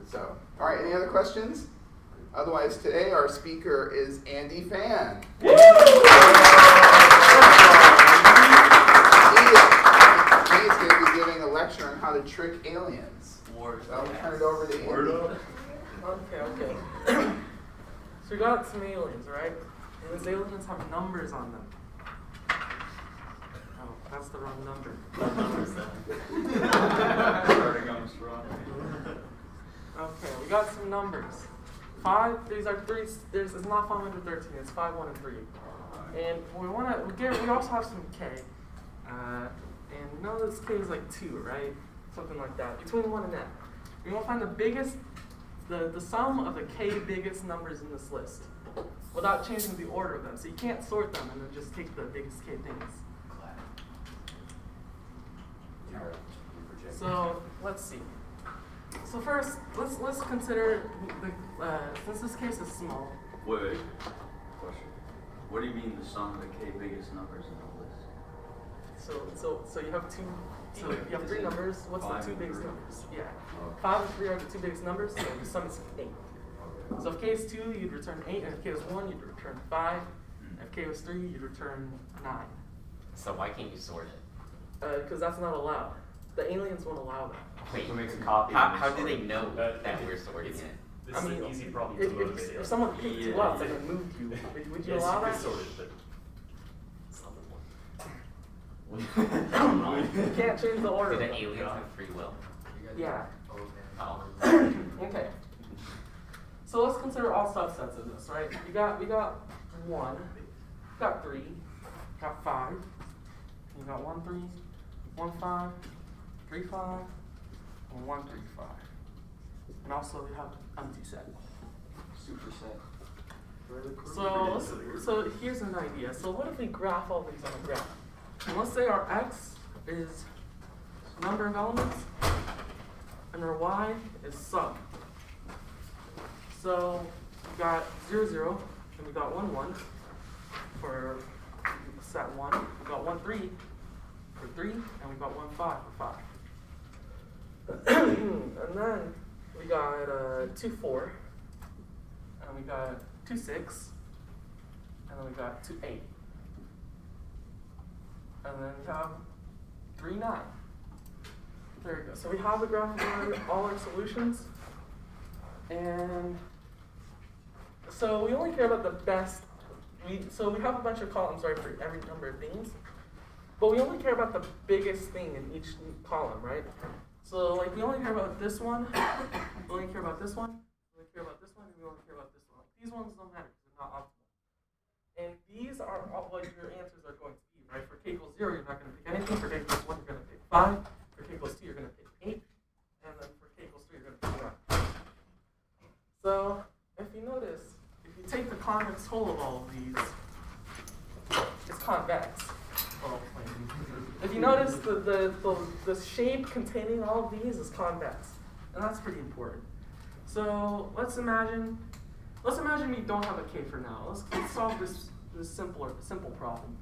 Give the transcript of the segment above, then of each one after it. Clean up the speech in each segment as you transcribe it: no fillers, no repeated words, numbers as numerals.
So, all right, any other questions? Otherwise, today our speaker is Andy Fan. He is going to be giving a lecture on how to trick aliens. So I'm going to turn it over to Andy. Okay. So we got some aliens, right? And these aliens have numbers on them. Oh, that's the wrong number. Starting on strong. Okay, we got some numbers. 5, these are 3, it's not 513, it's 5, 1, and 3. And we also have some K. And we know this K is like 2, right? Something like that, between 1 and N. We want to find the biggest, the sum of the K biggest numbers in this list without changing the order of them. So you can't sort them and then just take the biggest K things. So let's see. So first, let's consider since this case is small. Wait. Question. What do you mean the sum of the K biggest numbers in the list? So you have two. So you have 3 numbers. What's the 2 biggest numbers? Yeah. Okay. 5 and 3 are the 2 biggest numbers. So the sum is 8. So if K is 2, you'd return 8, and if K is 1, you'd return 5. If K was 3, you'd return 9. So why can't you sort it? Because that's not allowed. The aliens won't allow that. Wait, Who makes a copy? how do they know that we're sorting it? This is an easy problem to motivate. If someone picked you up and then moved you, would you allow that? Yes, you could sort it, but it's not the point. You can't change the order. Do the aliens have free will? Yeah. Oh. Okay. So let's consider all subsets of this, right? We got 1, we got 3, we got 5, you got 1, 3, 1, 5, 3, 5, and 1, 3, 5. And also we have empty set. Superset. So here's an idea. So what if we graph all these on a graph? And let's say our x is number of elements, and our y is sum. So we got 0, 0, and we got 1, 1 for set 1. We got 1, 3 for 3, and we got 1, 5 for 5. And then we got 2, 4, and we got 2, 6, and then we got 2, 8. And then we have 3, 9. There we go. So we have the graph of all our solutions. And so we only care about the best. So we have a bunch of columns, right, for every number of things. But we only care about the biggest thing in each column, right? So like we only care about this one, we only care about this one, we only care about this one, and we only care about this one. Like, these ones don't matter because they're not optimal. And these are all what your answers are going to be, right? For k equals 0, you're not going to pick anything. For k equals 1, you're going to pick 5. For k equals 2, you're going to pick 8. And then for k equals 3, you're going to pick 1. So if you notice, if you take the convex whole of all of these, it's convex. Well, if you notice, the shape containing all of these is convex, and that's pretty important. So let's imagine we don't have a k for now. Let's solve this simple problem.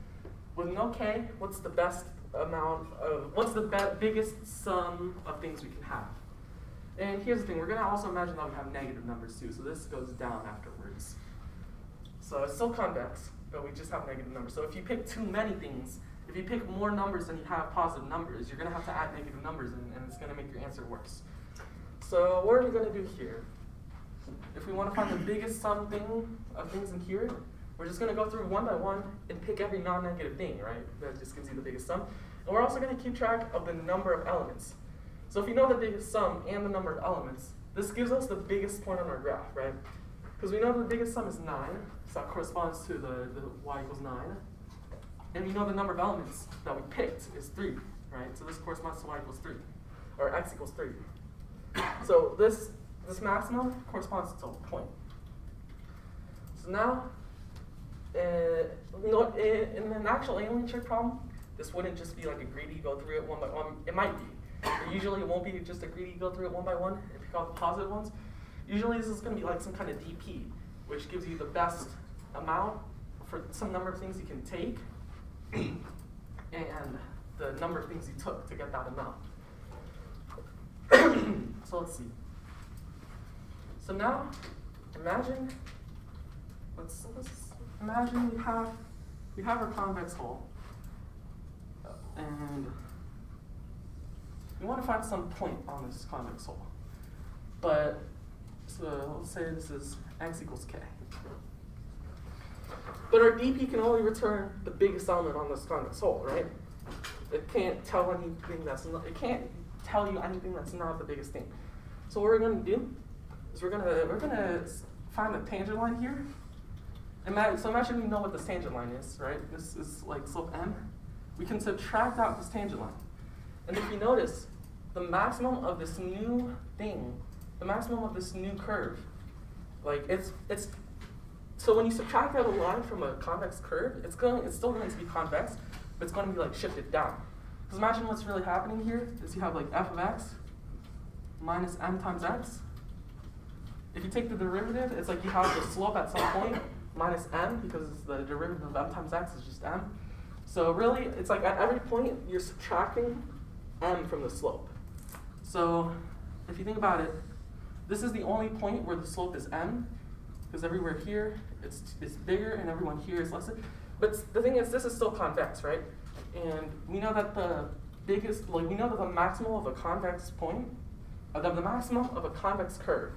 With no k, what's the best amount of biggest sum of things we can have? And here's the thing: we're gonna also imagine that we have negative numbers too. So this goes down afterwards. So it's still convex, but we just have negative numbers. So if you pick too many things, if you pick more numbers than you have positive numbers, you're going to have to add negative numbers, and it's going to make your answer worse. So what are we going to do here? If we want to find the biggest sum thing of things in here, we're just going to go through one by one and pick every non-negative thing, right? That just gives you the biggest sum. And we're also going to keep track of the number of elements. So if you know the biggest sum and the number of elements, this gives us the biggest point on our graph, right? Because we know the biggest sum is 9, so that corresponds to the y equals 9. And we know the number of elements that we picked is 3, right? So this corresponds to y equals 3, or x equals 3. So this maximum corresponds to a point. So now, in an actual alien trick problem, this wouldn't just be like a greedy go through it one by one. It might be. But usually it won't be just a greedy go through it one by one and pick out the positive ones. Usually this is going to be like some kind of DP, which gives you the best amount for some number of things you can take and the number of things you took to get that amount. So let's see. So now, imagine, let's imagine we have our convex hull, and we want to find some point on this convex hull. But, so let's say this is x equals k. But our dp can only return the biggest element on this convex hull, right? It can't tell anything that's not, it can't tell you anything that's not the biggest thing. So what we're going to do is we're gonna find the tangent line here. So imagine we know what this tangent line is, right? This is like slope m. We can subtract out this tangent line. And if you notice, the maximum of this new thing, the maximum of this new curve, like it's so when you subtract out a line from a convex curve, it's still going to be convex, but it's going to be like shifted down. Because imagine what's really happening here is you have like f of x minus m times x. If you take the derivative, it's like you have the slope at some point minus m, because the derivative of m times x is just m. So really, it's like at every point, you're subtracting m from the slope. So if you think about it, this is the only point where the slope is m, because everywhere here, it's bigger, and everyone here is less. But the thing is, this is still convex, right? And we know that the biggest, like we know that the maximum of a convex point, the maximum of a convex curve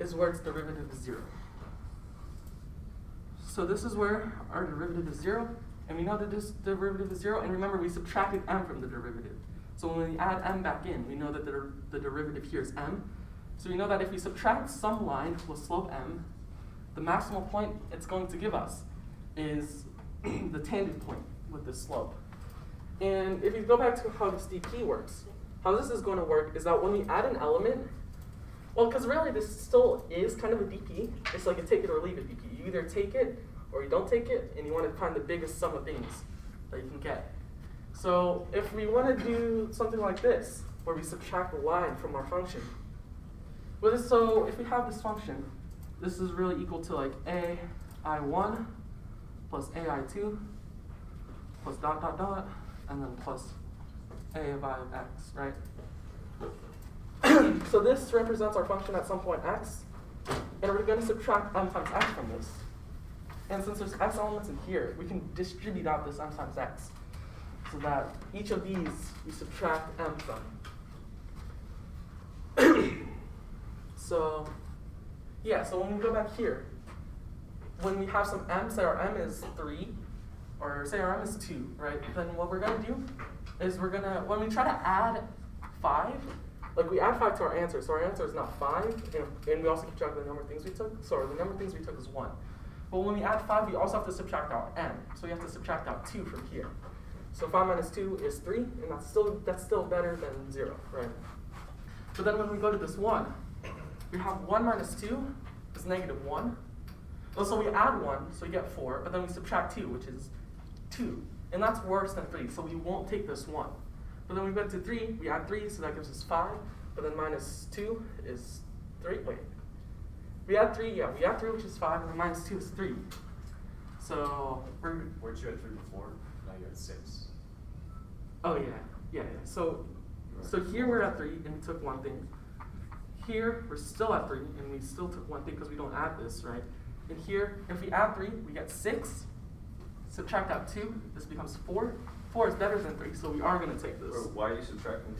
is where its derivative is 0. So this is where our derivative is 0, and we know that this derivative is 0, and remember we subtracted m from the derivative. So when we add m back in, we know that the derivative here is m. So we know that if we subtract some line with slope m, the maximal point it's going to give us is the tangent point with this slope. And if you go back to how this dp works, how this is going to work is that when we add an element, well, because really this still is kind of a dp. It's like a take it or leave it dp. You either take it or you don't take it, and you want to find the biggest sum of things that you can get. So if we want to do something like this, where we subtract a line from our function, well, so if we have this function, this is really equal to like ai1 plus ai2 plus dot dot dot, and then plus a of I of x, right? So this represents our function at some point x, and we're going to subtract m times x from this. And since there's x elements in here, we can distribute out this m times x, so that each of these we subtract m from. So, yeah, so when we go back here, when we have some m, say our m is 3, or say our m is 2, right? Then what we're going to do is when we try to add 5, like we add 5 to our answer, so our answer is now 5, and we also keep track of the number of things we took. Sorry, the number of things we took is 1. But when we add 5, we also have to subtract out m, so we have to subtract out 2 from here. So 5 minus 2 is 3, and that's still better than 0, right? But then when we go to this 1, we have 1 minus 2 is negative 1. Well, so we add 1, so we get 4, but then we subtract 2, which is 2. And that's worse than 3, so we won't take this 1. But then we go to 3, we add 3, so that gives us 5, but then minus 2 is 3. Wait. We add 3, which is 5, and then minus 2 is 3. So weren't you at 3 before? Now you're at 6. Oh yeah. So here we're at 3, and we took one thing. Here we're still at 3, and we still took one thing because we don't add this, right? And here, if we add 3, we get 6. Subtract out 2, this becomes 4. 4 is better than 3, so we are going to take this. Why are you subtracting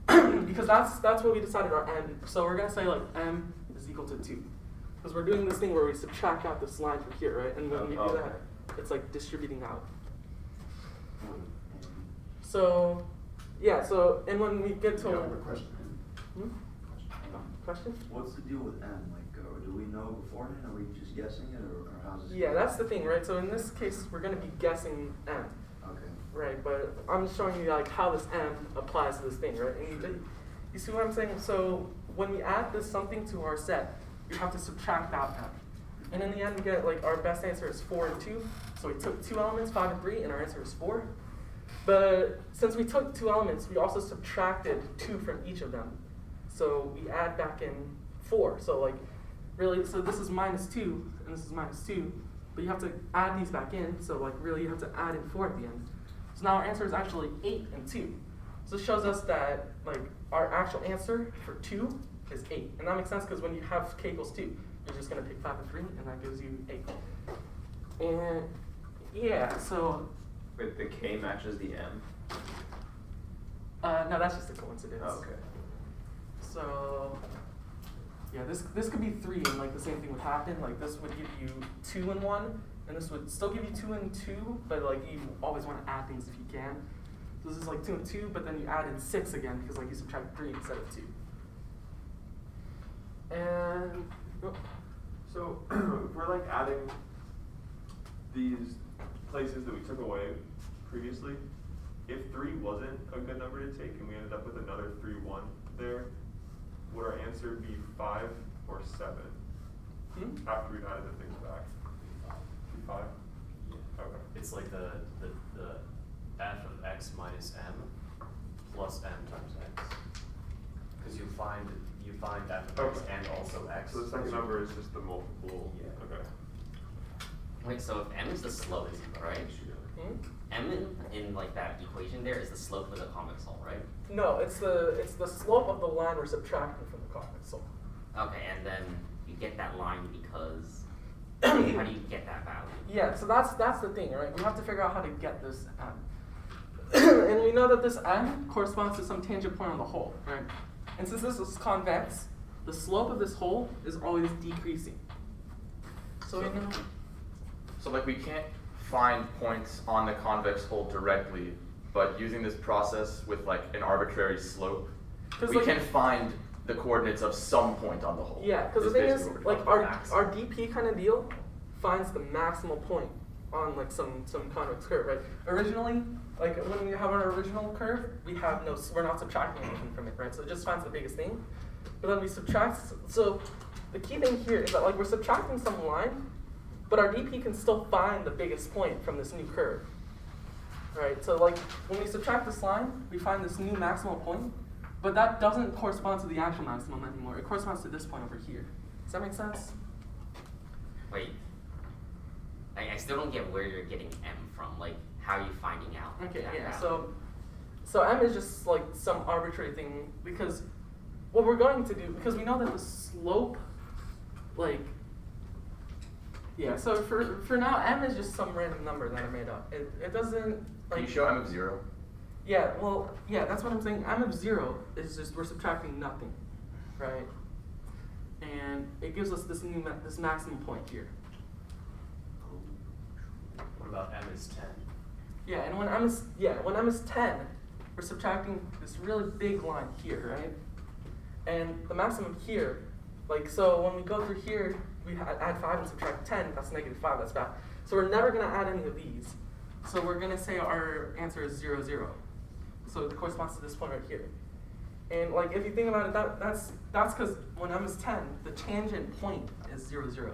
2? Because that's what we decided our m. So we're going to say like m is equal to 2. Because we're doing this thing where we subtract out this line from here, right? And when we do that, it's like distributing out. So, yeah, so, and when we get to... question. Question? What's the deal with m? Like, do we know beforehand? Are we just guessing it, or how's this? Yeah, that's the thing, right? So in this case, we're going to be guessing m. Okay. Right, but I'm just showing you like how this m applies to this thing, right? And you see what I'm saying? So when we add this something to our set, we have to subtract out m. And in the end, we get like our best answer is 4 and 2. So we took 2 elements, 5 and 3, and our answer is 4. But since we took 2 elements, we also subtracted 2 from each of them. So we add back in 4. So like really, so this is minus 2, and this is minus 2. But you have to add these back in. So like really, you have to add in 4 at the end. So now our answer is actually 8 and 2. So this shows us that like our actual answer for 2 is 8. And that makes sense because when you have k equals 2, you're just going to pick 5 and 3, and that gives you 8. And yeah, so... Wait, the k matches the m? No, that's just a coincidence. Oh, okay. So, yeah, this could be 3, and like the same thing would happen. Like this would give you 2 and 1, and this would still give you 2 and 2, but like you always want to add things if you can. So this is like 2 and 2, but then you add in 6 again because like you subtract 3 instead of 2. And so if we're like adding these places that we took away previously, if 3 wasn't a good number to take and we ended up with another 3, 1 there, would our answer be 5 or 7 after we've added the things back? 5? Yeah. Okay. It's like the f of x minus m plus m times x. Because you find f of x and also x. So the second number is just the multiple. Yeah. Okay. Wait, so if m is the slope, right? M in like that equation there is the slope of the convex hull, right? no, it's the slope of the line we're subtracting from the convex hull. Okay, and then you get that line because how do you get that value? Yeah, so that's the thing, right? We have to figure out how to get this m. And we know that this m corresponds to some tangent point on the hole, right? And since this is convex, the slope of this hole is always decreasing. So we know. So like we can't find points on the convex hull directly, but using this process with like an arbitrary slope, we like, can find the coordinates of some point on the hole. Yeah, because the thing is, like our DP kind of deal finds the maximal point on like some convex curve, right? Originally, like when we have our original curve, we're not subtracting anything from it, right? So it just finds the biggest thing. But then we subtract, so the key thing here is that like we're subtracting some line, but our DP can still find the biggest point from this new curve, right? So like when we subtract this line, we find this new maximal point, but that doesn't correspond to the actual maximum anymore. It corresponds to this point over here. Does that make sense? Wait, I still don't get where you're getting m from. Like, how are you finding out? Okay, that yeah. value? So m is just like some arbitrary thing because what we're going to do, because we know that the slope, like, yeah. So for now, m is just some random number that I made up. It doesn't like. Can you show m of 0? Yeah. Well, yeah. That's what I'm saying. M of 0 is just we're subtracting nothing, right? And it gives us this this maximum point here. What about m is 10? Yeah, and when m is 10, we're subtracting this really big line here, right? And the maximum here, like, so when we go through here, we add 5 and subtract 10, that's -5, that's bad. So we're never going to add any of these. So we're going to say our answer is 0, 0. So it corresponds to this point right here. And like, if you think about it, that's because when m is 10, the tangent point is 0, 0.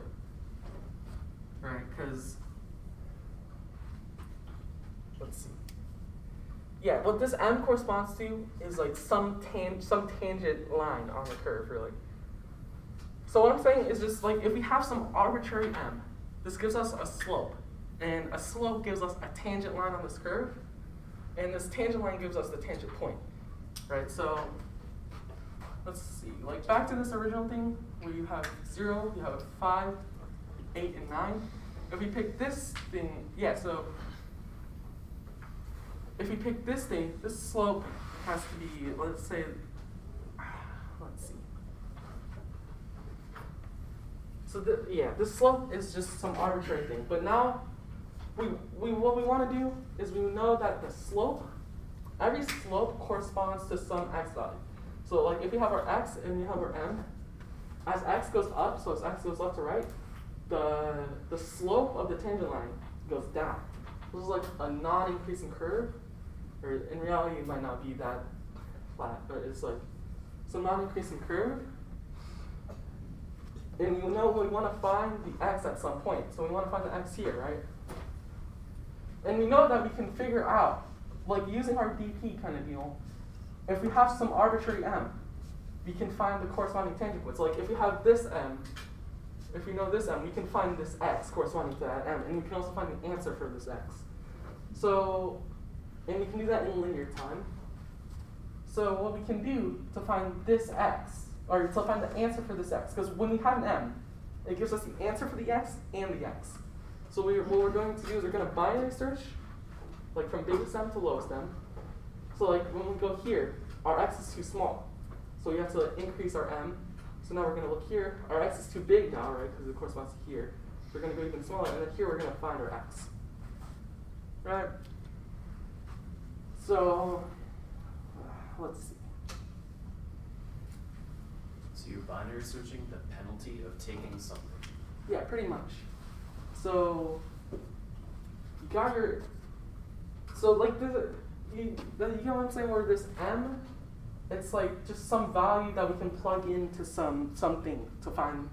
Right, because, let's see. Yeah, what this m corresponds to is like some tangent line on the curve, really. So what I'm saying is just like if we have some arbitrary m, this gives us a slope, and a slope gives us a tangent line on this curve, and this tangent line gives us the tangent point, right? So let's see, like back to this original thing where you have 0, you have 5, 8, and 9. If we pick this thing, yeah, so if we pick this thing, this slope has to be, let's see. So this slope is just some arbitrary thing. But now, what we want to do is we know that the slope, every slope corresponds to some x value. So like if we have our x and we have our m, as x goes up, so as x goes left to right, the slope of the tangent line goes down. This is like a non-increasing curve, or in reality it might not be that flat, but it's like some non-increasing curve. And you know we want to find the x at some point, so we want to find the x here, right? And we know that we can figure out, like using our dp kind of deal, if we have some arbitrary m, we can find the corresponding tangent points. Like if we have this m, if we know this m, we can find this x corresponding to that m, and we can also find the answer for this x. So, and we can do that in linear time. So what we can do to find this x, or to find the answer for this x, because when we have an m, it gives us the answer for the x and the x. So what we're going to do is we're going to binary search, like from biggest m to lowest m. So like when we go here, our x is too small. So we have to increase our m. So now we're going to look here. Our x is too big now, right, because it corresponds to here. We're going to go even smaller, and then here we're going to find our x. Right? So, let's see. So you're binary searching the penalty of taking something. Yeah, pretty much. So, you got your, so like this, you know what I'm saying, where this m, it's like just some value that we can plug into something to find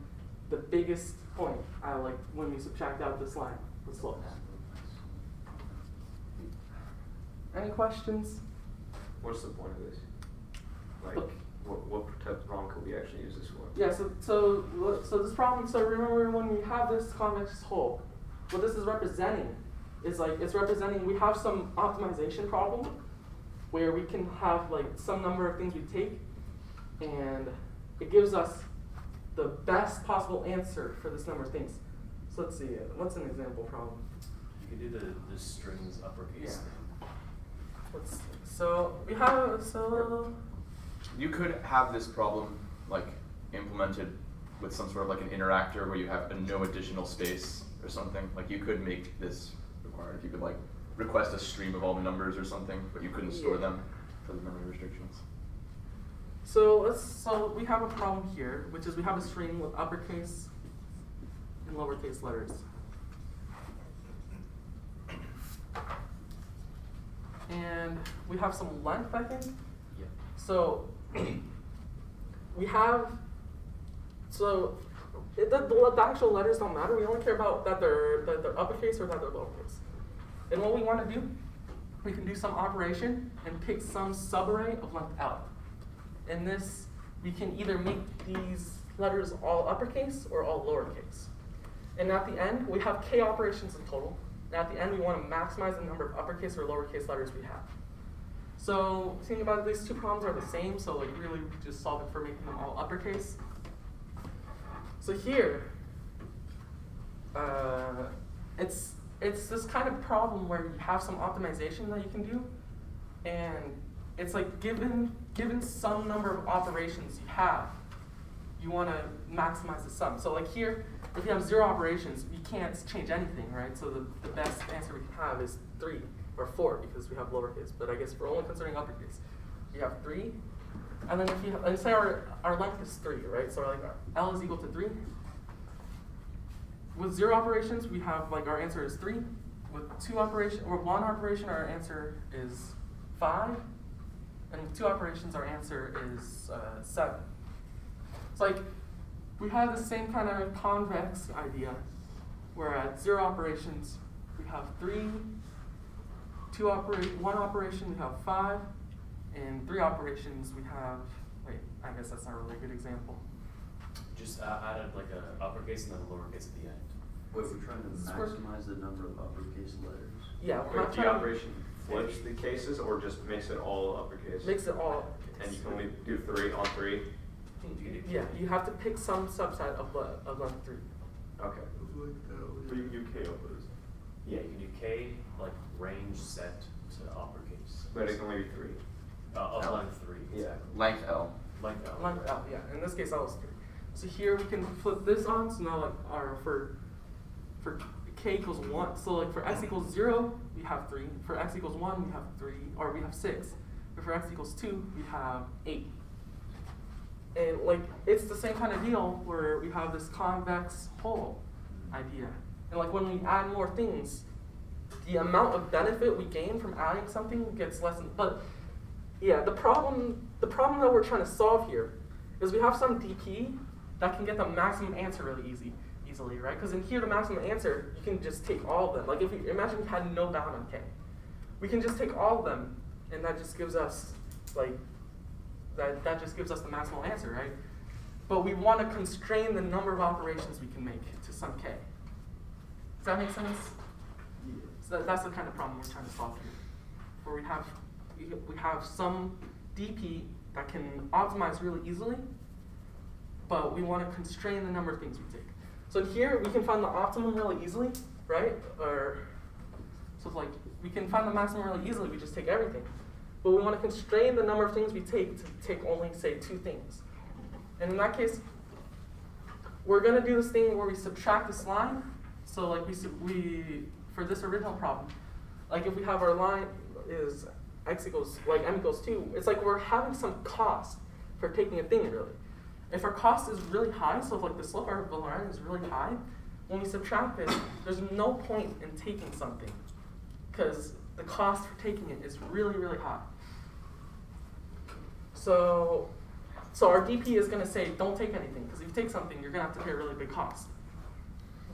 the biggest point, like when we subtract out this line, the slope. Any questions? What's the point of this? Like, Look. what type of problem could we actually use this for? Yeah, so this problem, so remember when we have this convex hole, what this is representing is like, it's representing, we have some optimization problem where we can have like some number of things we take, and it gives us the best possible answer for this number of things. So let's see, what's an example problem? You could do the strings uppercase Yeah. thing. Let's see. So we have, You could have this problem like implemented with some sort of like an interactor where you have no additional space or something. Like you could make this required. You could like request a stream of all the numbers or something, but you couldn't store them for the memory restrictions. So we have a problem here, which is we have a string with uppercase and lowercase letters. And we have some length, I think. Yeah. So we have, the actual letters don't matter. We only care about that they're uppercase or that they're lowercase. And what we want to do, we can do some operation and pick some subarray of length L. In this, we can either make these letters all uppercase or all lowercase. And at the end, we have k operations in total. And at the end, we want to maximize the number of uppercase or lowercase letters we have. So think about it, these two problems are the same, so like really we just solve it for making them all uppercase. So here, it's this kind of problem where you have some optimization that you can do, and it's like given some number of operations you have, you want to maximize the sum. So like here, if you have 0 operations, you can't change anything, right? So the best answer we can have is 3 or 4 because we have lowercase. But I guess if we're only considering uppercase, you have 3. And then if you have, and say our length is 3, right? So like L is equal to 3. With 0 operations, we have like our answer is 3. With 1 operation, our answer is 5. And with 2 operations, our answer is 7. It's like we have the same kind of convex idea, where at 0 operations we have 3, 1 operation we have 5, and 3 operations we have. Wait, I guess that's not a really good example. Just added like a uppercase and then a lowercase at the end. Wait, we're trying to maximize the number of uppercase letters. Yeah, we're Wait, not the trying operation flips the cases or just makes it all uppercase? makes it all. And you can only do 3 on 3? Yeah, you have to pick some subset of length 3. Okay. But you can do k of those. Yeah, you can do K, like range set to uppercase. But it can only be 3. Of L. length 3, Yeah. exactly. Length L. Length L. Length L, yeah. In this case, L is 3. So here we can flip this on. So now, like, for k equals 1. So like for x equals 0, we have 3. For x equals 1, we have 3, or we have 6. But for x equals 2, we have 8. And like it's the same kind of deal where we have this convex hole idea. And like when we add more things, the amount of benefit we gain from adding something gets lessened. But yeah, the problem that we're trying to solve here is we have some DP that can get the maximum answer really easily, right? Because in here, the maximum answer, you can just take all of them. Like if you imagine we had no bound on k, we can just take all of them, and that just gives us like that just gives us the maximal answer, right? But we want to constrain the number of operations we can make to some k. Does that make sense? So that's the kind of problem we're trying to solve here, where we have some DP that can optimize really easily, but we want to constrain the number of things we take. So here we can find the optimum really easily, right? Or so it's like we can find the maximum really easily, we just take everything. But we want to constrain the number of things we take to take only, say, 2 things. And in that case, we're going to do this thing where we subtract this line. So like we for this original problem, like if we have our line is x equals, like m equals 2, it's like we're having some cost for taking a thing, really. If our cost is really high, so if like the slope of our line is really high, when we subtract this, there's no point in taking something because the cost for taking it is really, really high. So our DP is going to say don't take anything because if you take something, you're going to have to pay a really big cost.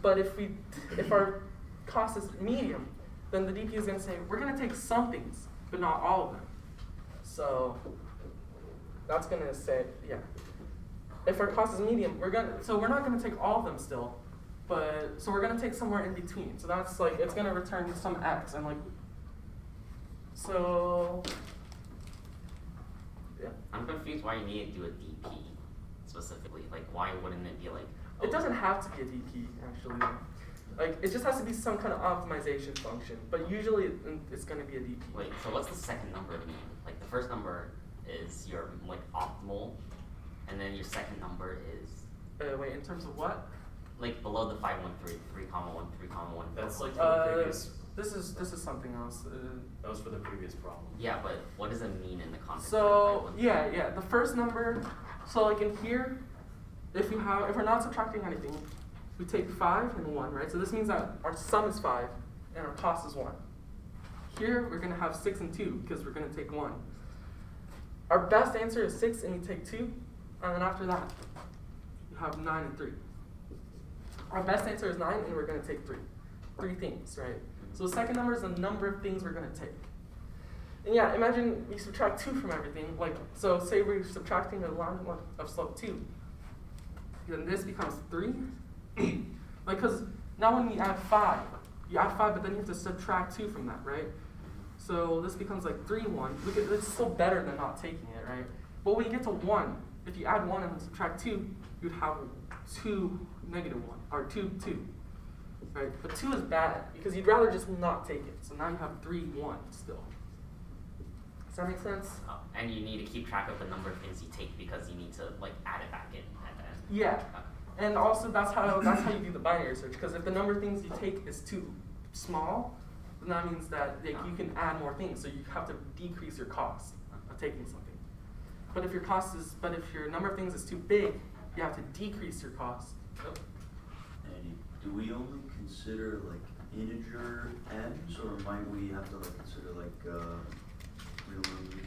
But if our cost is medium, then the DP is going to say we're going to take some things, but not all of them. So that's going to say, yeah. If our cost is medium, we're not going to take all of them still, so we're going to take somewhere in between. So that's like, it's going to return some x, and like, so, yeah. I'm confused why you need to do a DP specifically. Like, why wouldn't it be like? It doesn't have to be a DP, actually. Like, it just has to be some kind of optimization function, but usually it's going to be a DP. Wait, so what's the second number mean? Like, the first number is your like optimal, and then your second number is. Wait, in terms of what? Like below the 513, 3, 1, 3, 1. That's like for the previous. This is something else. That was for the previous problem. Yeah, but what does it mean in the context? So of yeah, the first number. So like in here, if we're not subtracting anything, we take 5 and 1, right? So this means that our sum is 5 and our cost is 1. Here we're gonna have 6 and 2 because we're gonna take 1. Our best answer is 6 and we take 2, and then after that, you have 9 and 3. Our best answer is 9 and we're gonna take 3. 3 things, right? So the second number is the number of things we're gonna take. And yeah, imagine we subtract 2 from everything. Like, so say we're subtracting a line of slope 2. Then this becomes 3. Like, because now when we add 5, you add 5, but then you have to subtract 2 from that, right? So this becomes like 3, 1. It's still better than not taking it, right? But when you get to 1, if you add 1 and subtract 2, you'd have 2, -1, or 2, 2. Right? But 2 is bad because you'd rather just not take it. So now you have 3, 1 still. Does that make sense? And you need to keep track of the number of things you take because you need to like add it back in at the end. Yeah. And also that's how you do the binary search, because if the number of things you take is too small, then that means that you can add more things. So you have to decrease your cost of taking something. But if your number of things is too big, you have to decrease your cost. And do we only consider like integer m's, or might we have to like consider like real numbers,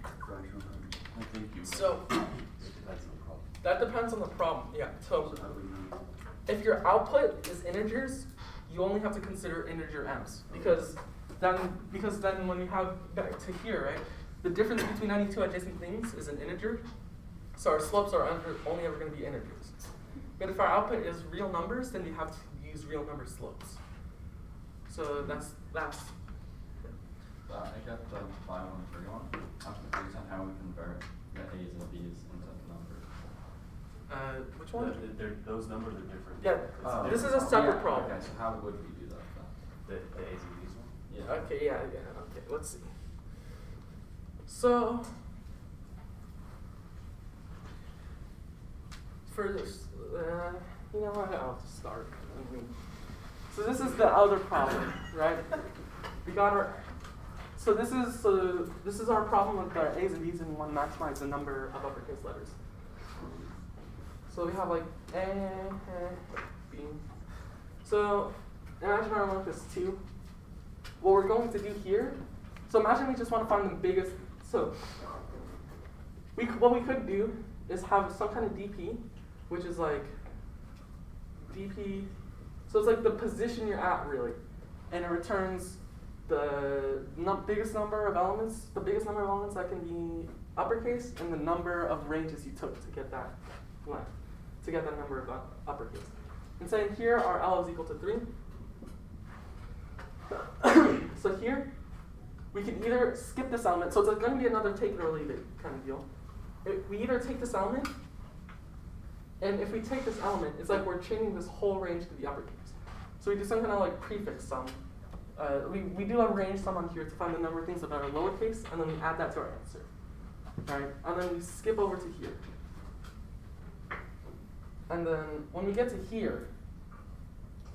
fractional numbers? I think you. So that depends on the problem. Yeah. So So how do we know? if your output is integers, you only have to consider integer m's because then when we have back to here, right, the difference between any two adjacent things is an integer. So our slopes are only ever going to be integers. But if our output is real numbers, then you have to use real number slopes. So that's. I got the 5 1 3 1. I'm confused on how we convert the A's and B's into numbers. Which one? Those numbers are different. Yeah, this is a separate problem. Okay, so how would we do that then? The A's and B's one? Yeah. Okay, okay, let's see. So, for this, you know what, I'll just start. So this is the other problem, right? We got our, so this is our problem with our A's and B's, and we want to maximize the number of uppercase letters. So we have like A, B. So imagine our length is 2. What we're going to do here, so imagine we just want to find the biggest, so what we could do is have some kind of DP, which is like DP, so it's like the position you're at really, and it returns the biggest number of elements, that can be uppercase, and the number of ranges you took to get that length, to get that number of uppercase. And saying here our L is equal to 3. So here, we can either skip this element, so it's going to be another take it or leave it kind of deal. We either take this element, and if we take this element, it's like we're changing this whole range to the uppercase. So we do some kind of like prefix sum. We do a range sum on here to find the number of things that are lowercase, and then we add that to our answer. Right? And then we skip over to here. And then when we get to here,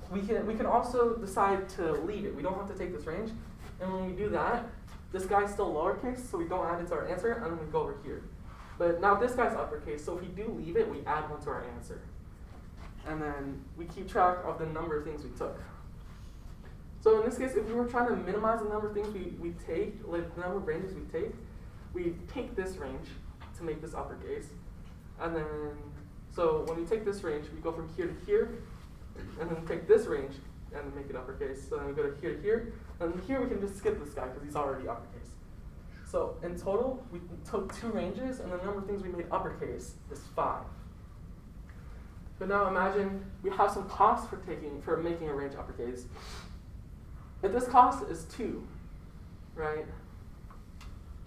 we can also decide to leave it. We don't have to take this range. And when we do that, this guy's still lowercase, so we don't add it to our answer, and then we go over here. But now this guy's uppercase, so if we do leave it, we add one to our answer. And then we keep track of the number of things we took. So in this case, if we were trying to minimize the number of things we take, like the number of ranges we take this range to make this uppercase. And then, so when we take this range, we go from here to here, and then take this range and make it uppercase. So then we go to here, and here we can just skip this guy because he's already uppercase. So in total, we took 2 ranges, and the number of things we made uppercase is 5. But now imagine we have some cost for making a range uppercase. If this cost is 2, right,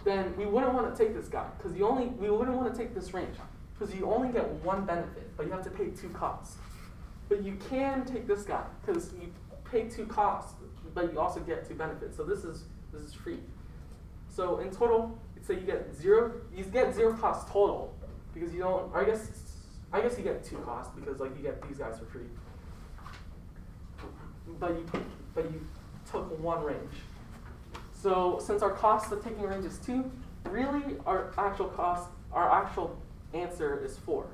then we wouldn't want to take this guy because we wouldn't want to take this range because you only get 1 benefit, but you have to pay 2 costs. But you can take this guy because you pay 2 costs, but you also get 2 benefits. So this is free. So in total, say you get 0. You get 0 costs total because you don't. I guess you get 2 costs because like you get these guys for free. But you took 1 range. So since our cost of taking range is 2, really our actual answer is 4.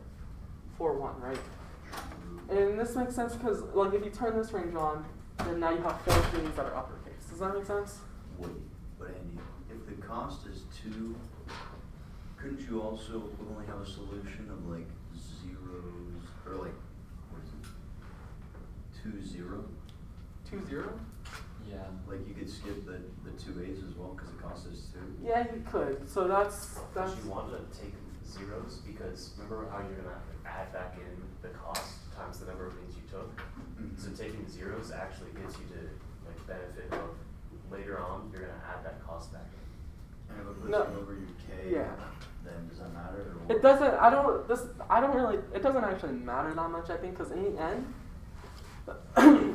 4, 1, right? And this makes sense because like if you turn this range on, then now you have 4 things that are uppercase. Does that make sense? Wait, but Andy, if the cost is 2, couldn't you also only have a solution of like zeros, or like, what is it, 2, 0? 2, 0? Yeah. Like you could skip the 2 A's as well because the cost is 2? Yeah, you could. So that's. But you wanted to take zeros because remember how you're gonna add back in the cost times the number of things you took? So taking zeros actually gets you to like benefit of later on you're gonna add that cost back in. And if it puts No. you over your K, Yeah. then does that matter? Or what? It doesn't. It doesn't actually matter that much. I think because in the end,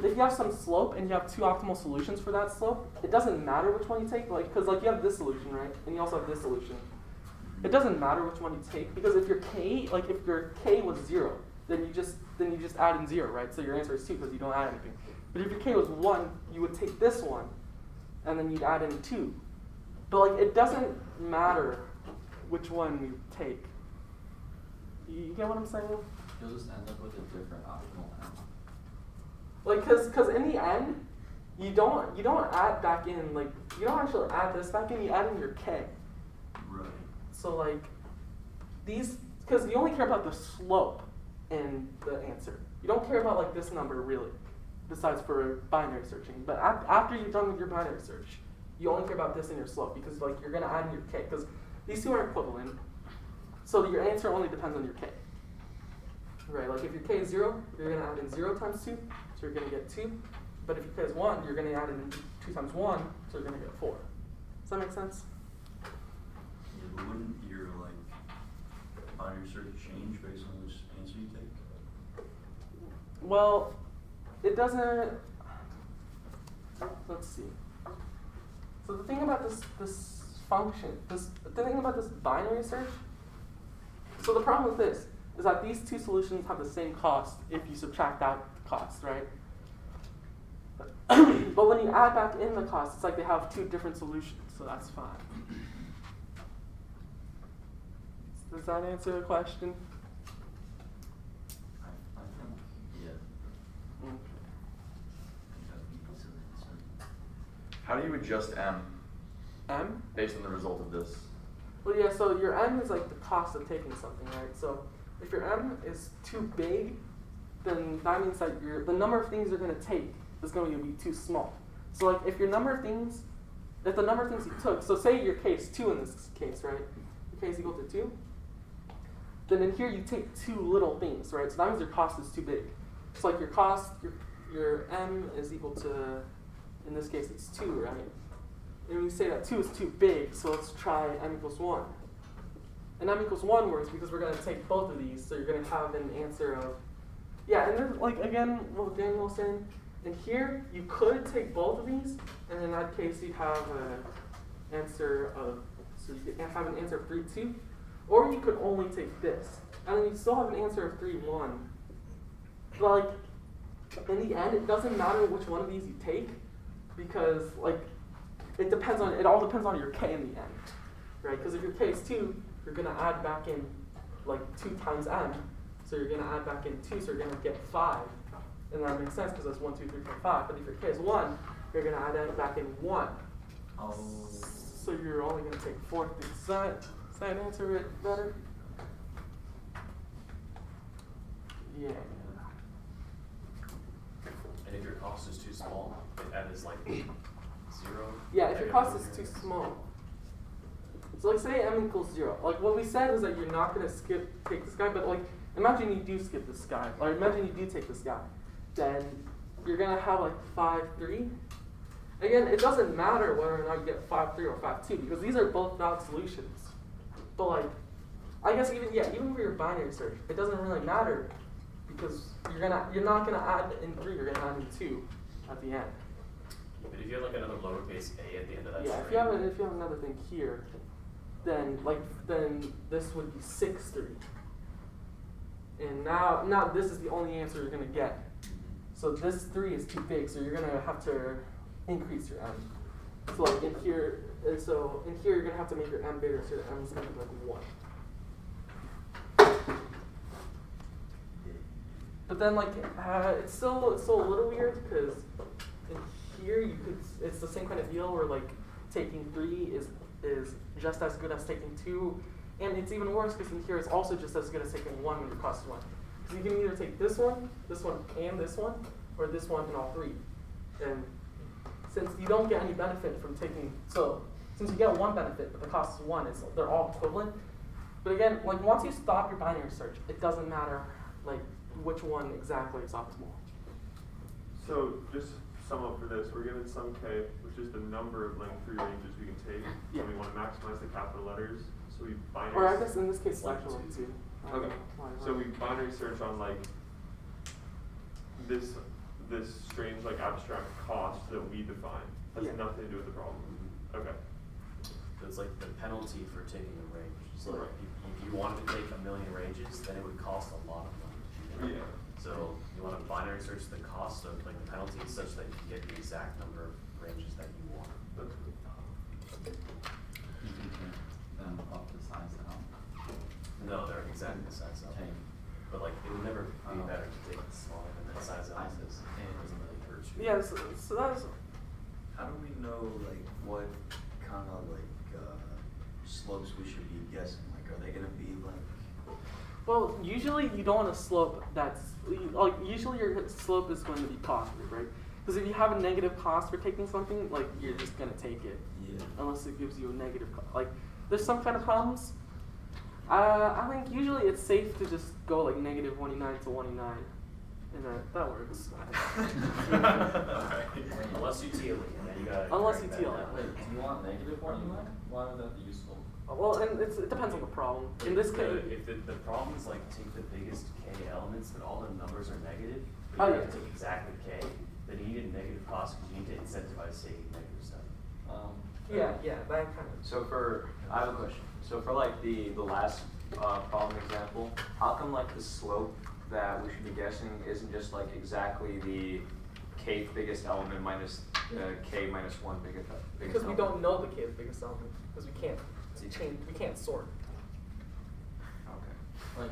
if you have some slope and you have 2 optimal solutions for that slope, it doesn't matter which one you take. Like because like you have this solution, right, and you also have this solution. It doesn't matter which one you take because if your K was 0, then you just add in 0, right? So your answer is 2 because you don't add anything. But if your K was 1, you would take this one, and then you'd add in 2. But like it doesn't matter which one you take. You get what I'm saying? You'll just end up with a different optimal M. Like because in the end, you don't add back in like you don't actually add this back in. You add in your K. Right. So like these because you only care about the slope in the answer. You don't care about like this number really, besides for binary searching. But after you're done with your binary search, you only care about this in your slope because like you're gonna add in your K because these 2 are equivalent. So your answer only depends on your K. Right? Like if your K is 0, you're gonna add in 0 times 2, so you're gonna get 2. But if your K is 1, you're gonna add in 2 times 1, so you're gonna get 4. Does that make sense? Yeah, but wouldn't your like binary search change based on which answer you take? Well, it doesn't. Let's see. So the thing about this function, the thing about this binary search. So the problem with this is that these 2 solutions have the same cost if you subtract out the cost, right? But when you add back in the cost, it's like they have 2 different solutions, so that's fine. Does that answer the question? I think, yeah. Okay. That would be easy to answer. How do you adjust M M? based on the result of this? Well, yeah, so your M is like the cost of taking something, right? So if your M is too big, then that means that the number of things you're going to take is going to be too small. So like if the number of things you took, so say your K is 2 in this case, right? Your K is equal to 2. Then in here you take 2 little things, right? So that means your cost is too big. So like your cost, your M is equal to, in this case it's 2, right? and we say that 2 is too big, so let's try m equals 1. And m equals 1 works because we're going to take both of these, so you're going to have an answer of, yeah, and then, like, again, what Daniel was saying, in here, you could take both of these, and in that case, you'd have an answer of, so you could have an answer of 3, 2, or you could only take this, and then you still have an answer of 3, 1. But, like, in the end, it doesn't matter which one of these you take, because, like, it all depends on your k in the end, right? Because if your k is 2, you're going to add back in, like, 2 times m, so you're going to add back in 2, so you're going to get 5. And that makes sense because that's 1, 2, 3, 4, 5. But if your k is 1, you're going to add that back in 1. Oh. So you're only going to take 4 things. Does that answer it better? Yeah. And if your cost is too small, m is like 0. Yeah, if your cost is too small. So like say m equals 0. Like what we said is that you're not going to take this guy, but like imagine you do skip this guy, or imagine you do take this guy. Then you're going to have like 5, 3. Again, it doesn't matter whether or not you get 5, 3 or 5, 2 because these are both valid solutions. But like, I guess even for your binary search, it doesn't really matter because you're not gonna add in 3, you're gonna add in 2 at the end. But if you have like another lowercase a at the end of that Yeah, string, if you have another thing here, then this would be 6, 3. And now this is the only answer you're gonna get. So this 3 is too big, so you're gonna have to increase your m. So like in here you're gonna have to make your m bigger, so your m is gonna be like 1. But then like it's still a little weird because in here it's the same kind of deal where like taking 3 is just as good as taking 2, and it's even worse because in here it's also just as good as taking 1 when it costs 1. Because you can either take this one, and this one, or this one and all 3. And since you don't get any benefit from taking, since you get 1 benefit but the cost is 1, they're all equivalent. But again, like once you stop your binary search, it doesn't matter like which one exactly is optimal. So just sum up for this, we're given some k, which is the number of length-free ranges we can take, Yeah. and we want to maximize the capital letters. So we binary. Or I guess in this case, actually, too. Okay. So we binary search on like this strange like abstract cost that we define. Has Yeah. nothing to do with the problem. Okay. so it's like the penalty for taking a range. So Right. if you wanted to take 1,000,000 ranges, then it would cost a lot of money to do that. Yeah. So you want to binary search the cost of like the penalty such that you get the exact number of ranges that you want. That's good. You can then up the size out. No, they're exactly the size up. Take. But like it would never be better to take it smaller than that size out because it doesn't really hurt you. Yeah, so that's How do we know like what kind of like slopes we should be guessing? Like, are they gonna be like? well. Usually, you don't want a slope usually your slope is going to be positive, right? Because if you have a negative cost for taking something, like you're just gonna take it, Yeah. unless it gives you a negative cost. Like, there's some kind of problems. I think usually it's safe to just go like negative 1e9 to 1e9, and that works. Unless you teal it, and then you gotta. Unless correct you teal that. it. Wait, do you want negative 1e9? Why would that be useful? Well, and it depends on the problem. In this case, If the problem is like take the biggest k elements, but all the numbers are negative, Oh, but you yeah. have to take exactly k, then you need a negative cost because you need to incentivize taking negative stuff. yeah, that kind of. So I have a question. So for like the last problem example, how come like the slope that we should be guessing isn't just like exactly the kth biggest element minus k minus 1 biggest Because we element? don't know the k's biggest element, because we can't sort. Okay. Like,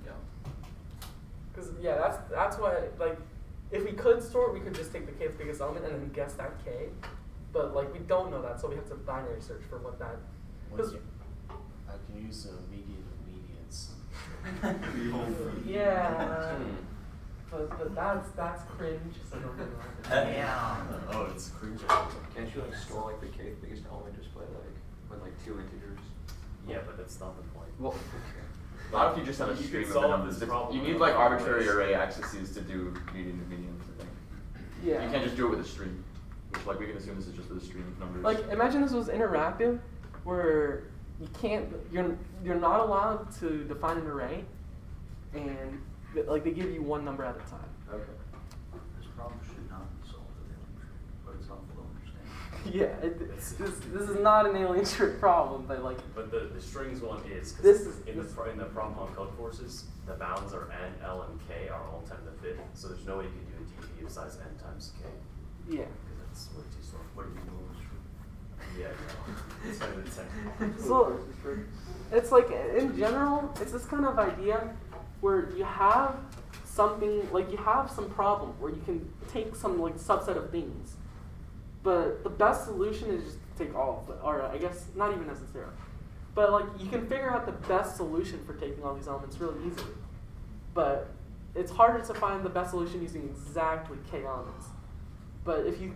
yeah. Because that's why like if we could sort, we could just take the k's biggest element and then guess that k, but like we don't know that, so we have to binary search for what that. Because I can use median of medians. yeah, but that's cringe. So don't do that. Yeah. Oh, it's cringe. Can't you like store like the kth biggest element just by like with like 2 integers? Yeah, but that's not the point. Well, not if you just have a You stream could of the solve numbers. this problem You need in like a lot of arbitrary ways. array accesses to do median to median, I think. Yeah. You can't just do it with a stream. Which, like, we can assume this is just for the stream of numbers. Like, imagine this was interactive, where you're not allowed to define an array, and like they give you one number at a time. Okay. This problem should not be solved with algebra, but it's helpful to understand. Yeah, this is not an alien trick problem, but like. But the strings one is, This because is- in the problem on code forces, the bounds are n, l, and k are all 10 to the 5th, so there's no way you can do a DP of size n times k, Yeah. because that's way too slow. What do you know is true? Yeah, no, it's kind of the So it's like in general, it's this kind of idea where you have something like you have some problem where you can take some like subset of things, but the best solution is just to take all of it, or I guess not even necessarily, but like you can figure out the best solution for taking all these elements really easily, but it's harder to find the best solution using exactly k elements. But if you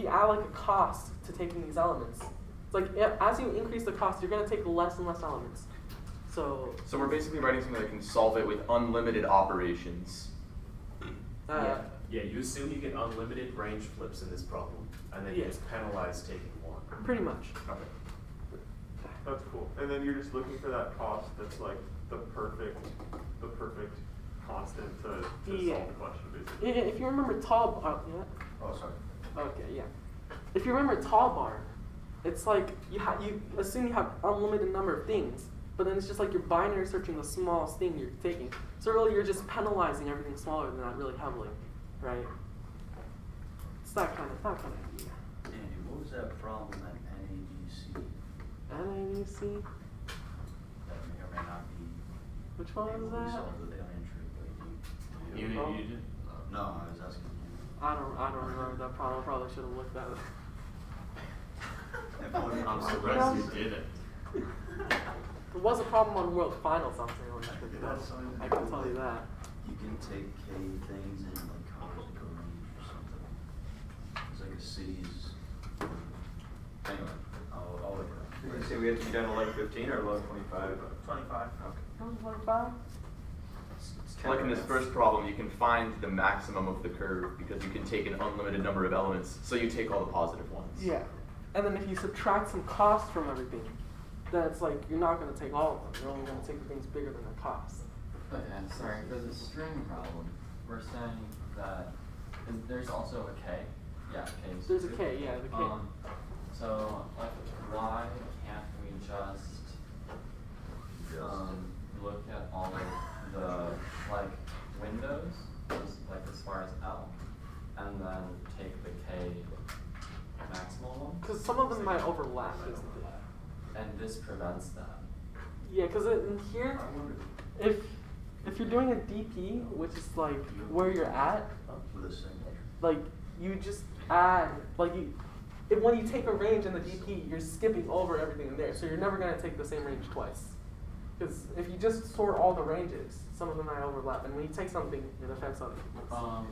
add like a cost to taking these elements, it's like as you increase the cost, you're gonna take less and less elements. So we're basically writing something that can solve it with unlimited operations. Yeah, you assume you get unlimited range flips in this problem, and then you Yeah. just penalize taking one. pretty much. Okay. That's cool. And then you're just looking for that cost that's like the perfect constant to Yeah. solve the question, basically. If you remember tall bar, yeah. Oh, sorry. Okay, yeah. If you remember tall bar, it's like you assume you have unlimited number of things, but then it's just like you're binary searching the smallest thing you're taking. So really, you're just penalizing everything smaller than that really heavily, right? It's that kind of idea. Andy, what was that problem at NADC? NADC. That may or may not be Which one able was to be that? solved with alien trick. You did? No, I was asking you. I don't remember that problem. I probably should have looked at it. I'm surprised you did it. There was a problem on World Finals on Alien Trick, though. I can tell you that. You can take K things and like cars like a range or something. It's like a city's. Anyway, I'll look it up. Did you say we have to be done at like 15 or low 25? 25. Okay. That was 25? Like in this first problem, you can find the maximum of the curve because you can take an unlimited number of elements, so you take all the positive ones. Yeah. And then if you subtract some cost from everything, then it's like you're not going to take all of them. You're only going to take the things bigger than the cost. Okay, sorry, for the string problem, we're saying that there's also a K. Yeah, K. There's a K, yeah, the K. So, like, why can't we just look at all of the, like, windows, like as far as L, and then take the K maximal one? Because some of them might overlap, isn't it? And this prevents that. Yeah, because in here, if you're doing a DP, which is like where you're at, With a signature. like you just add, like when you take a range in the DP, you're skipping over everything in there, so you're never going to take the same range twice. Because if you just sort all the ranges, some of them might overlap, and when you take something, it affects other things. Oh,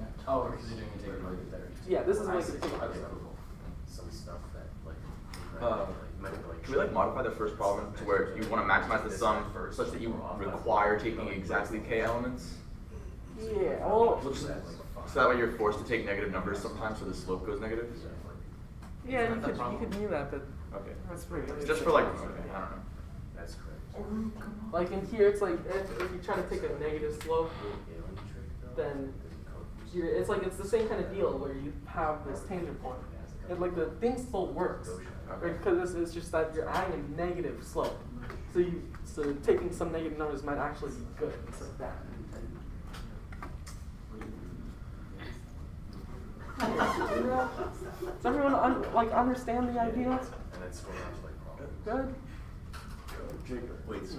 because you're doing a take like better. Yeah, this is I like see. a take Okay, cool. Some stuff that like manipulate. Can we like modify the first problem to where you want to maximize the sum such that you require taking exactly k elements? Yeah, well, So that way you're forced to take negative numbers sometimes, so the slope goes negative. yeah, you could do that, but Okay. that's pretty. It's just for like, okay, I don't know. That's correct. Like in here, it's like if you try to take a negative slope, then it's like it's the same kind of deal where you have this tangent point. And like the thing still works, right? Because it's just that you're adding a negative slope. So taking some negative numbers might actually be good. It's like that. Does everyone understand the idea? And that's going on to like problem. Good. Wait, so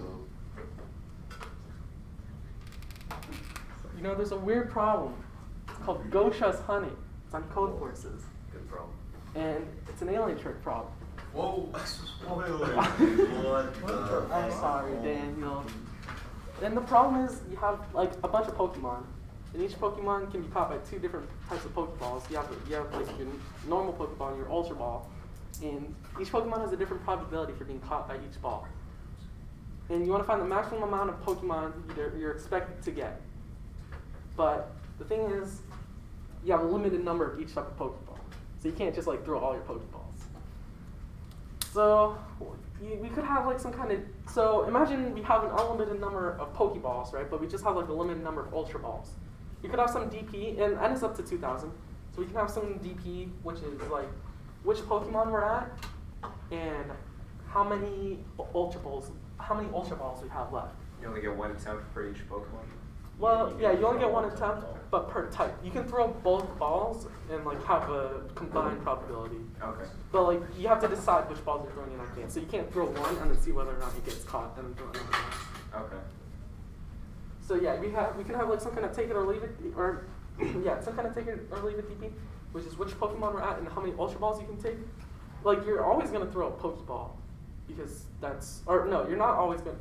You know, there's a weird problem. It's called Gaucha's honey. It's on code forces, Good problem. and it's an alien trick problem. whoa, what? I'm sorry, Daniel. And the problem is you have like a bunch of Pokemon, and each Pokemon can be caught by two different types of Pokeballs. You have like your normal Pokeball and your Ultra Ball, and each Pokemon has a different probability for being caught by each ball. And you want to find the maximum amount of Pokemon you're expected to get. But the thing is, you have a limited number of each type of Pokeball. So you can't just like throw all your Pokeballs. So we could have like some kind of, so imagine we have an unlimited number of Pokeballs, right? But we just have like a limited number of Ultra Balls. We could have some DP, and n is up to 2,000. So we can have some DP, which is like which Pokemon we're at, and how many Ultra Balls we have left. You only get one attempt for each Pokemon? Well, yeah, you only get one attempt, but per type. You can throw both balls and like have a combined probability. Okay. But like you have to decide which balls you're throwing in advance. So you can't throw one and then see whether or not it gets caught and then throw another one. Okay. So yeah, we can have like some kind of take it or leave it, or yeah, some kind of take it or leave it DP, which is which Pokemon we're at and how many Ultra Balls you can take. Like you're always gonna throw a Pokeball, because that's, or no, you're not always gonna.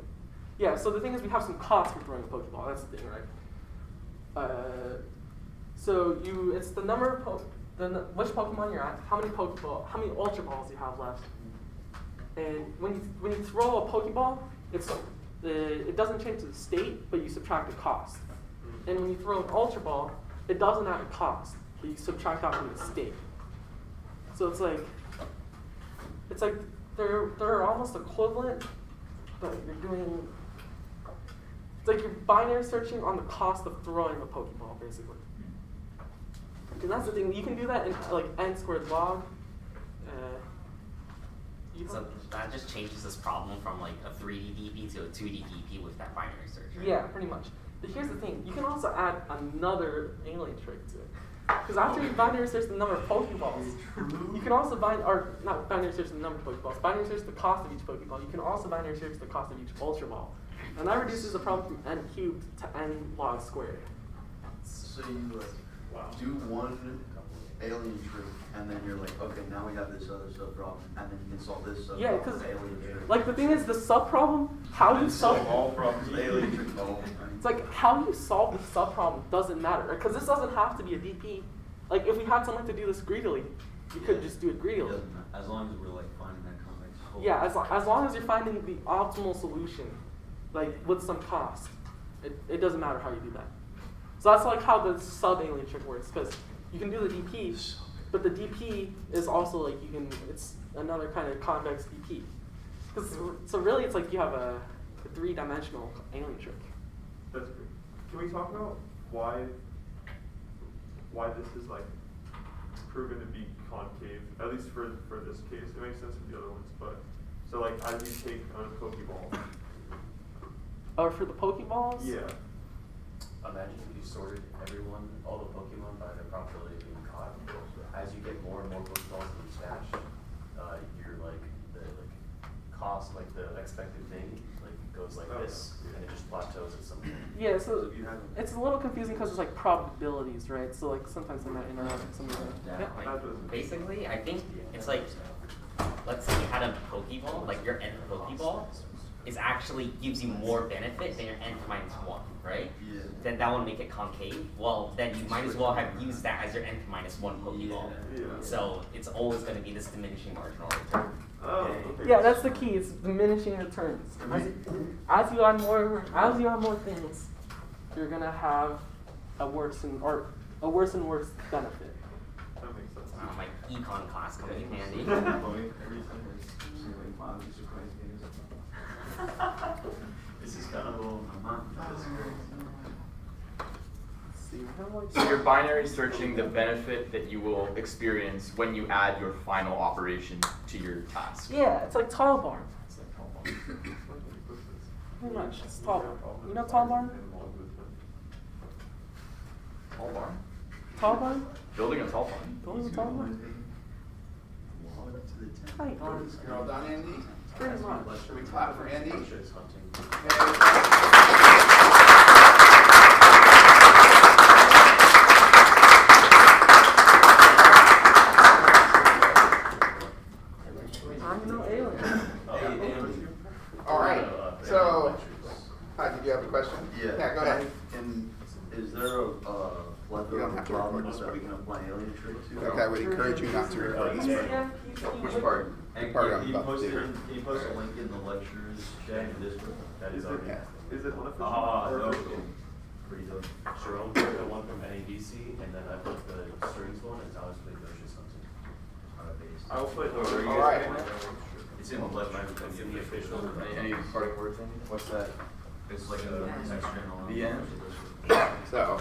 Yeah, so the thing is we have some cost for throwing a Pokeball, that's the thing, right? So it's the number of which Pokemon you're at, how many Ultra Balls you have left. And when you throw a Pokeball, it doesn't change the state, but you subtract the cost. And when you throw an Ultra Ball, it doesn't add a cost, but you subtract out from the state. So it's like they're almost equivalent, but you're doing. It's like you're binary searching on the cost of throwing a Pokeball, basically. And that's the thing. You can do that in like n squared log. So that just changes this problem from like a 3D DP to a 2D DP with that binary search, right? Yeah, pretty much. But here's the thing. You can also add another alien trick to it. Because after you binary search the number of Pokeballs, you can also not binary search the number of Pokeballs, binary search the cost of each Pokeball. You can also binary search the cost of each Ultra Ball. And that reduces the problem from n cubed to n log squared. So you do one alien trick, and then you're like, okay, now we have this other sub problem, and then you can solve this sub problem with alien trick. Like the thing is, the sub problem, how you solve all problems with alien trick. It's like how you solve the sub problem doesn't matter, because this doesn't have to be a DP. Like if we had someone to do this greedily, you could just do it greedily. As long as we're like finding that convex hole. Yeah, as long as you're finding the optimal solution, like with some cost, it doesn't matter how you do that. So that's like how the sub alien trick works, because you can do the DP, but the DP is also like it's another kind of convex DP. So really, it's like you have a 3-dimensional alien trick. That's great. Can we talk about why this is like proven to be concave, at least for this case? It makes sense for the other ones, but so like as you take on a Pokeball. Or for the Pokeballs? Yeah. Imagine if you sorted all the Pokemon by their probability of being caught. As you get more and more Pokeballs in each stash, your the cost, like the expected thing, goes like this, and it just plateaus at some point. Yeah, so it's a little confusing because it's like probabilities, right? So like sometimes they might interact some of them. Yeah. Like, basically, I think it's like, let's say you had a Pokeball, like your nth Pokeball is actually gives you more benefit than your nth minus 1, right? Yeah. Then that would make it concave. Well, then you might as well have used that as your nth minus 1 Pokeball. Yeah. So it's always going to be this diminishing marginal return. Oh, okay. Yeah, that's the key. It's diminishing returns. As you add more things, you're gonna have a worse and worse benefit. That makes sense. My econ class coming in handy. This is kind of all my mind. That's great. So you're binary searching the benefit that you will experience when you add your final operation to your task. Yeah, it's like tall barn. Pretty much, it's tall barn. You know tall barn? Tall barn? Tall barn? Building a tall barn? Building a tall barn? Tight barn. You're all done, Andy? Pretty much. Should we clap for Andy? Hunting. I'm no alien. All right. So, hi, did you have a question? Yeah. Go ahead. And is there a You plethora don't of have to record problems this that we part. can apply alien trick to? Okay, I would encourage you not to record this part. Which part? The part I'm about to do. Can you post a link in the lectures chat for this one? That is already. Yeah. Is it unofficial? No. Pretty dope. Jerome put the one from NABC, and then I put the strings one, and Alex played Vicious Hunting. I will put. All right. It's in the left, it's in the official. Any parting words, Andy? What's that? It's like a external. The end? So.